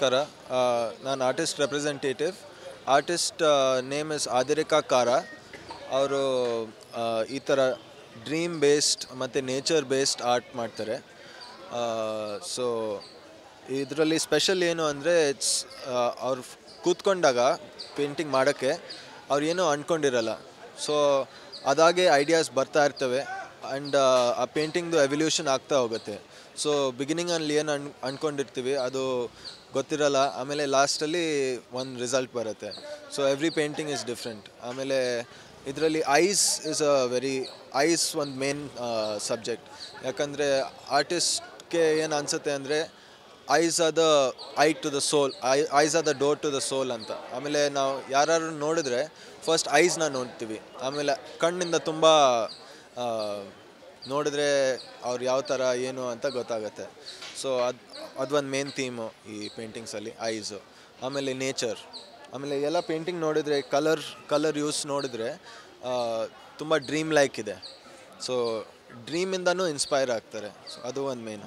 ನಮಸ್ಕಾರ. ನಾನು artist representative. Artist name is ಆದಿರಿಕಾ ಕಾರ. ಅವರು ಈ ಥರ ಡ್ರೀಮ್ ಬೇಸ್ಡ್ ಮತ್ತು ನೇಚರ್ ಬೇಸ್ಡ್ ಆರ್ಟ್ ಮಾಡ್ತಾರೆ. ಸೊ ಇದರಲ್ಲಿ ಸ್ಪೆಷಲ್ ಏನು ಅಂದರೆ ಇಟ್ಸ್ ಅವ್ರು ಕೂತ್ಕೊಂಡಾಗ ಪೇಂಟಿಂಗ್ ಮಾಡೋಕ್ಕೆ ಅವ್ರು ಏನೂ ಅಂದ್ಕೊಂಡಿರಲ್ಲ. ಸೊ ಅದಾಗೆ ಐಡಿಯಾಸ್ ಬರ್ತಾ ಇರ್ತವೆ ಆ್ಯಂಡ್ ಆ ಪೇಂಟಿಂಗ್ದು ಎವಲ್ಯೂಷನ್ ಆಗ್ತಾ ಹೋಗುತ್ತೆ. ಸೊ ಬಿಗಿನಿಂಗಲ್ಲಿ ಏನು ಅಂದ್ಕೊಂಡಿರ್ತೀವಿ ಅದು ಗೊತ್ತಿರಲ್ಲ, ಆಮೇಲೆ ಲಾಸ್ಟಲ್ಲಿ ಒಂದು ರಿಸಲ್ಟ್ ಬರುತ್ತೆ. So every painting is different. ಆಮೇಲೆ ಇದರಲ್ಲಿ ಐಸ್ ಒಂದು ಮೇನ್ ಸಬ್ಜೆಕ್ಟ್. ಯಾಕಂದರೆ ಆರ್ಟಿಸ್ಟ್ಗೆ ಏನು ಅನಿಸುತ್ತೆ ಅಂದರೆ eyes are the eye to the soul, eyes are the door to the soul ಅಂತ. ಆಮೇಲೆ ನಾವು ಯಾರು ನೋಡಿದ್ರೆ ಫಸ್ಟ್ ಐಸ್ನ ನೋಡ್ತೀವಿ, ಆಮೇಲೆ ಕಣ್ಣಿಂದ ತುಂಬ ನೋಡಿದ್ರೆ ಅವ್ರು ಯಾವ ಥರ ಏನು ಅಂತ ಗೊತ್ತಾಗುತ್ತೆ. ಸೊ ಅದೊಂದು ಮೇನ್ ಥೀಮು ಈ ಪೇಂಟಿಂಗ್ಸಲ್ಲಿ, ಐಸು. ಆಮೇಲೆ ನೇಚರ್, ಆಮೇಲೆ ಎಲ್ಲ ಪೇಂಟಿಂಗ್ ನೋಡಿದರೆ ಕಲರ್ ಯೂಸ್ ನೋಡಿದರೆ ತುಂಬ ಡ್ರೀಮ್ ಲೈಕ್ ಇದೆ. ಸೊ ಡ್ರೀಮಿಂದನೂ ಇನ್ಸ್ಪೈರ್ ಆಗ್ತಾರೆ. ಸೊ ಅದು ಒಂದು ಮೇನ್.